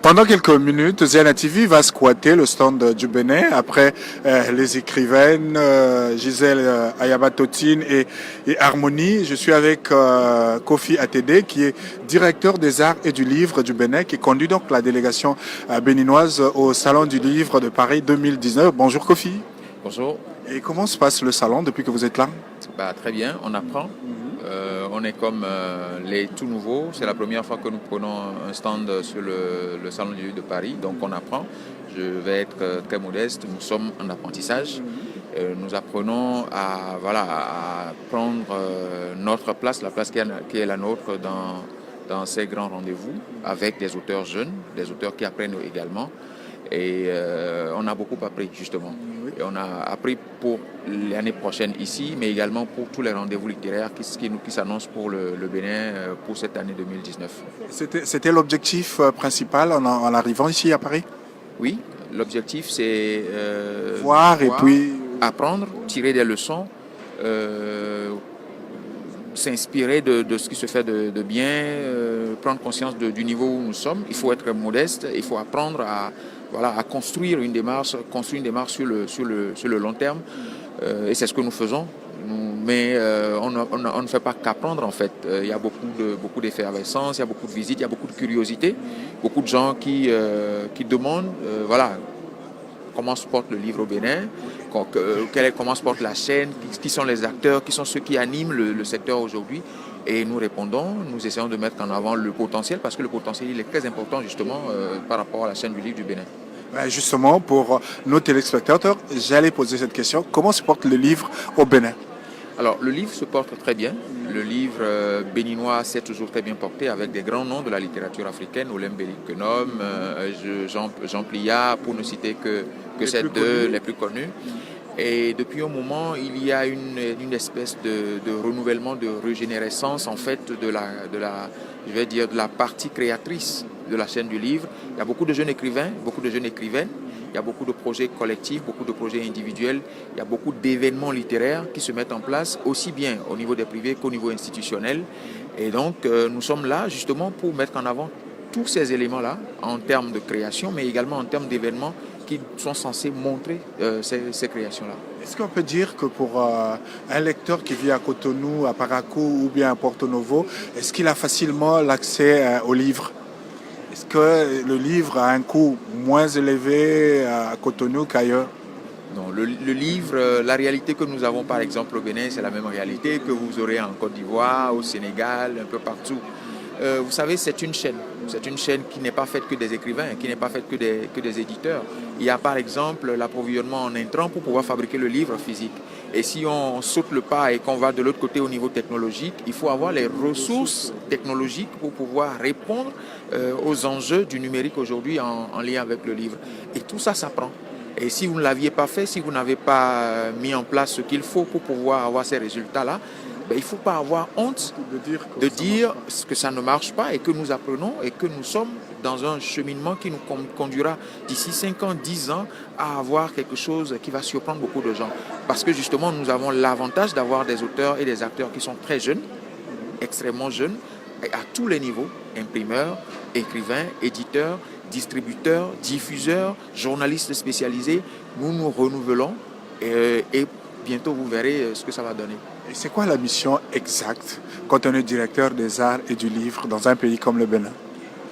Pendant quelques minutes, Ziana TV va squatter le stand du Bénin après les écrivaines Gisèle Ayabatotine et Harmonie. Je suis avec Kofi Atede qui est directeur des arts et du livre du Bénin qui conduit donc la délégation béninoise au Salon du livre de Paris 2019. Bonjour Kofi. Bonjour. Et comment se passe le salon depuis que vous êtes là? Très bien, on apprend. On est comme les tout nouveaux. C'est la première fois que nous prenons un stand sur le Salon du livre de Paris. Donc on apprend. Je vais être très modeste. Nous sommes en apprentissage. Nous apprenons à prendre notre place, la place qui est la nôtre dans ces grands rendez-vous avec des auteurs jeunes, des auteurs qui apprennent également. Et on a beaucoup appris justement. Et on a appris pour l'année prochaine ici, mais également pour tous les rendez-vous littéraires qui s'annoncent pour le Bénin pour cette année 2019. C'était l'objectif principal en arrivant ici à Paris? Oui, l'objectif c'est voir et puis apprendre, tirer des leçons, s'inspirer de ce qui se fait de bien, prendre conscience du niveau où nous sommes. Il faut être modeste, il faut apprendre à construire une démarche sur le long terme. Et c'est ce que nous faisons. Mais on ne fait pas qu'apprendre en fait. Il y a beaucoup d'effervescence, il y a beaucoup de visites, il y a beaucoup de curiosité. Beaucoup de gens qui demandent comment se porte le livre au Bénin, comment se porte la chaîne, qui sont les acteurs, qui sont ceux qui animent le secteur aujourd'hui. Et nous répondons, nous essayons de mettre en avant le potentiel, parce que le potentiel il est très important justement par rapport à la chaîne du livre du Bénin. Justement, pour nos téléspectateurs, j'allais poser cette question. Comment se porte le livre au Bénin? Alors, le livre se porte très bien. Le livre béninois s'est toujours très bien porté avec des grands noms de la littérature africaine, Olem Bellikenum, Jean Pliat, pour ne citer que ces deux les plus connus. Et depuis un moment, il y a une espèce de renouvellement, de régénérescence en fait de la partie créatrice de la chaîne du livre. Il y a beaucoup de jeunes écrivains, beaucoup de jeunes écrivaines. Il y a beaucoup de projets collectifs, beaucoup de projets individuels. Il y a beaucoup d'événements littéraires qui se mettent en place, aussi bien au niveau des privés qu'au niveau institutionnel. Et donc, nous sommes là justement pour mettre en avant tous ces éléments-là en termes de création, mais également en termes d'événements qui sont censés montrer ces créations-là. Est-ce qu'on peut dire que pour un lecteur qui vit à Cotonou, à Parakou ou bien à Porto Novo, est-ce qu'il a facilement l'accès au livre? Est-ce que le livre a un coût moins élevé à Cotonou qu'ailleurs? Non, le livre, la réalité que nous avons par exemple au Bénin, c'est la même réalité que vous aurez en Côte d'Ivoire, au Sénégal, un peu partout. Vous savez, c'est une chaîne. C'est une chaîne qui n'est pas faite que des écrivains, qui n'est pas faite que des éditeurs. Il y a par exemple l'approvisionnement en intrants pour pouvoir fabriquer le livre physique. Et si on saute le pas et qu'on va de l'autre côté au niveau technologique, il faut avoir les ressources technologiques pour pouvoir répondre aux enjeux du numérique aujourd'hui en lien avec le livre. Et tout ça s'apprend. Et si vous ne l'aviez pas fait, si vous n'avez pas mis en place ce qu'il faut pour pouvoir avoir ces résultats-là, il ne faut pas avoir honte de dire que ça ne marche pas et que nous apprenons et que nous sommes dans un cheminement qui nous conduira d'ici 5 ans, 10 ans à avoir quelque chose qui va surprendre beaucoup de gens. Parce que justement, nous avons l'avantage d'avoir des auteurs et des acteurs qui sont très jeunes, extrêmement jeunes, à tous les niveaux, imprimeurs, écrivains, éditeurs, distributeurs, diffuseurs, journalistes spécialisés. Nous nous renouvelons et bientôt vous verrez ce que ça va donner. Et c'est quoi la mission exacte quand on est directeur des arts et du livre dans un pays comme le Bénin?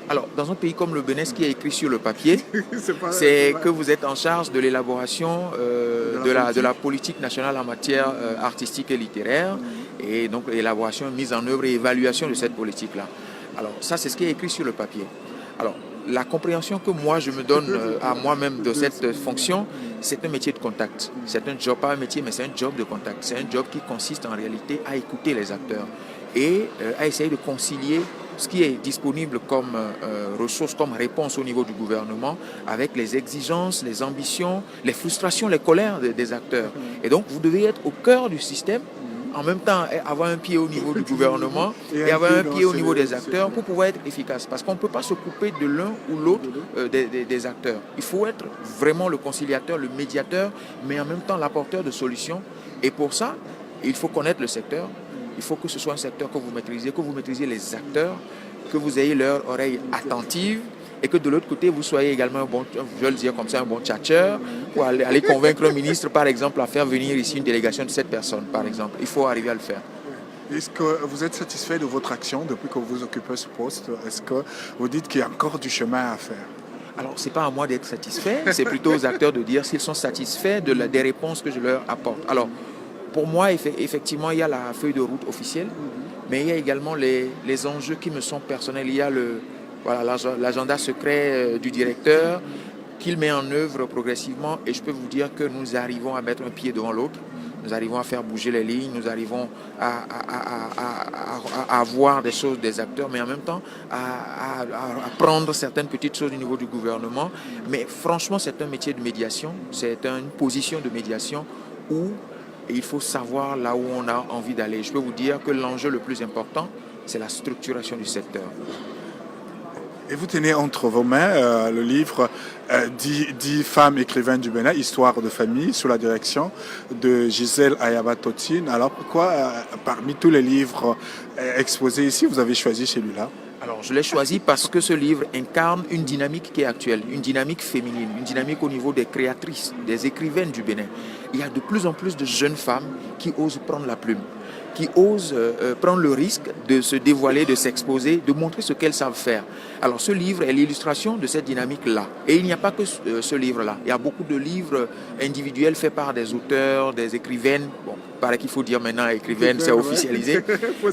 Alors, dans un pays comme le Bénin, ce qui est écrit sur le papier, c'est que vous êtes en charge de l'élaboration de la politique nationale en matière artistique et littéraire, et donc l'élaboration, mise en œuvre et évaluation de cette politique-là. Alors, ça, c'est ce qui est écrit sur le papier. Alors, la compréhension que moi, je me donne à moi-même de cette fonction, c'est un métier de contact. C'est un job, pas un métier, mais c'est un job de contact. C'est un job qui consiste en réalité à écouter les acteurs et à essayer de concilier ce qui est disponible comme ressources, comme réponse au niveau du gouvernement, avec les exigences, les ambitions, les frustrations, les colères des acteurs. Et donc, vous devez être au cœur du système, en même temps avoir un pied au niveau du gouvernement et avoir un pied au niveau des acteurs pour pouvoir être efficace. Parce qu'on ne peut pas se couper de l'un ou l'autre des acteurs. Il faut être vraiment le conciliateur, le médiateur, mais en même temps l'apporteur de solutions. Et pour ça, il faut connaître le secteur. Il faut que ce soit un secteur que vous maîtrisiez les acteurs, que vous ayez leur oreille attentive et que de l'autre côté, vous soyez également un bon, je vais le dire comme ça, un bon tchatcheur, pour aller convaincre un ministre, par exemple, à faire venir ici une délégation de 7 personnes, par exemple. Il faut arriver à le faire. Est-ce que vous êtes satisfait de votre action depuis que vous occupez ce poste? Est-ce que vous dites qu'il y a encore du chemin à faire? Alors, ce n'est pas à moi d'être satisfait, c'est plutôt aux acteurs de dire s'ils sont satisfaits des réponses que je leur apporte. Alors, pour moi, effectivement, il y a la feuille de route officielle, mais il y a également les enjeux qui me sont personnels. Il y a l'agenda secret du directeur qu'il met en œuvre progressivement, et je peux vous dire que nous arrivons à mettre un pied devant l'autre. Nous arrivons à faire bouger les lignes, nous arrivons à voir des choses des acteurs, mais en même temps à prendre certaines petites choses au niveau du gouvernement. Mais franchement, c'est un métier de médiation, c'est une position de médiation où il faut savoir là où on a envie d'aller. Je peux vous dire que l'enjeu le plus important, c'est la structuration du secteur. Et vous tenez entre vos mains le livre 10 femmes écrivaines du Bénin, Histoire de famille, sous la direction de Gisèle Ayaba-Totine. Alors pourquoi, parmi tous les livres exposés ici, vous avez choisi celui-là? Alors, je l'ai choisi parce que ce livre incarne une dynamique qui est actuelle, une dynamique féminine, une dynamique au niveau des créatrices, des écrivaines du Bénin. Il y a de plus en plus de jeunes femmes qui osent prendre la plume, qui osent prendre le risque de se dévoiler, de s'exposer, de montrer ce qu'elles savent faire. Alors ce livre est l'illustration de cette dynamique-là. Et il n'y a pas que ce livre-là. Il y a beaucoup de livres individuels faits par des auteurs, des écrivaines. Bon, il paraît qu'il faut dire maintenant écrivaine, c'est officialisé.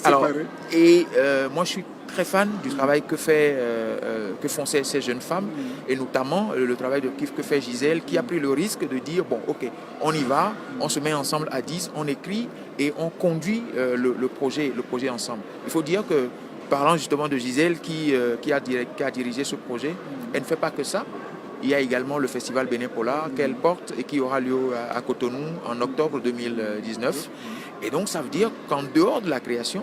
Alors, et moi je suis très fan du travail que font ces jeunes femmes, et notamment le travail que fait Gisèle, qui a pris le risque de dire, bon ok, on y va, on se met ensemble à 10, on écrit et on conduit le projet ensemble. Il faut dire que, parlant justement de Gisèle qui a dirigé ce projet, elle ne fait pas que ça. Il y a également le festival Bénin Polar qu'elle porte et qui aura lieu à Cotonou en octobre 2019. Et donc ça veut dire qu'en dehors de la création,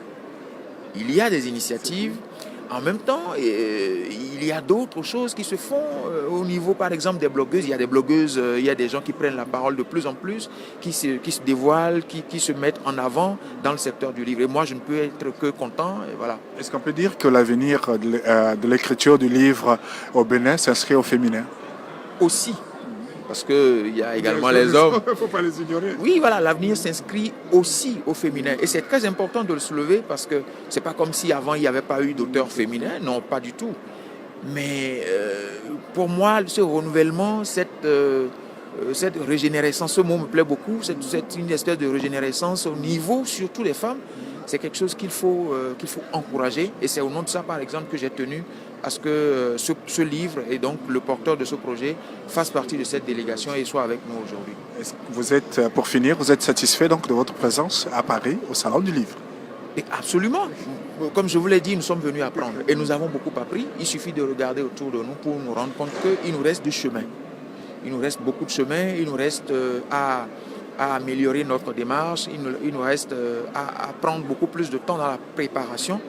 il y a des initiatives. En même temps, il y a d'autres choses qui se font au niveau, par exemple, des blogueuses. Il y a des blogueuses, il y a des gens qui prennent la parole de plus en plus, qui se dévoilent, qui se mettent en avant dans le secteur du livre. Et moi, je ne peux être que content. Et voilà. Est-ce qu'on peut dire que l'avenir de l'écriture du livre au Bénin s'inscrit au féminin? Aussi. Parce qu'il y a également les hommes. Il ne faut pas les ignorer. Oui, voilà, l'avenir s'inscrit aussi au féminin. Et c'est très important de le soulever parce que c'est pas comme si avant il n'y avait pas eu d'auteurs féminins. Non, pas du tout. Mais pour moi, ce renouvellement, cette régénérescence, ce mot me plaît beaucoup, c'est une espèce de régénérescence au niveau surtout des femmes. C'est quelque chose qu'il faut encourager. Et c'est au nom de ça, par exemple, que j'ai tenu à ce que ce livre et donc le porteur de ce projet fasse partie de cette délégation et soit avec nous aujourd'hui. Pour finir, vous êtes satisfait donc de votre présence à Paris, au Salon du Livre? Et absolument. Comme je vous l'ai dit, nous sommes venus apprendre et nous avons beaucoup appris. Il suffit de regarder autour de nous pour nous rendre compte qu'il nous reste du chemin. Il nous reste beaucoup de chemin, il nous reste à améliorer notre démarche, il nous reste à prendre beaucoup plus de temps dans la préparation,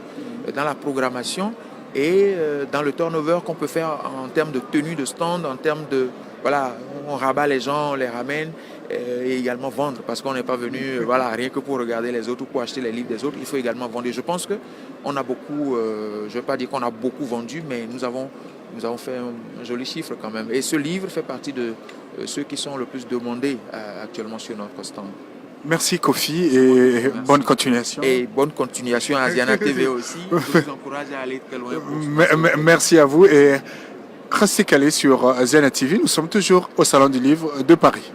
dans la programmation et dans le turnover qu'on peut faire en termes de tenue de stand, en termes de, voilà, on rabat les gens, on les ramène et également vendre parce qu'on n'est pas venu rien que pour regarder les autres ou pour acheter les livres des autres, il faut également vendre. Et je pense qu'on a beaucoup, je ne vais pas dire qu'on a beaucoup vendu, mais nous avons fait un joli chiffre quand même. Et ce livre fait partie de ceux qui sont le plus demandés actuellement sur notre stand. Merci Kofi et bonne continuation. Et bonne continuation à Asiana TV aussi. Je vous encourage à aller très loin. Merci à vous et restez calés sur Asiana TV. Nous sommes toujours au Salon du Livre de Paris.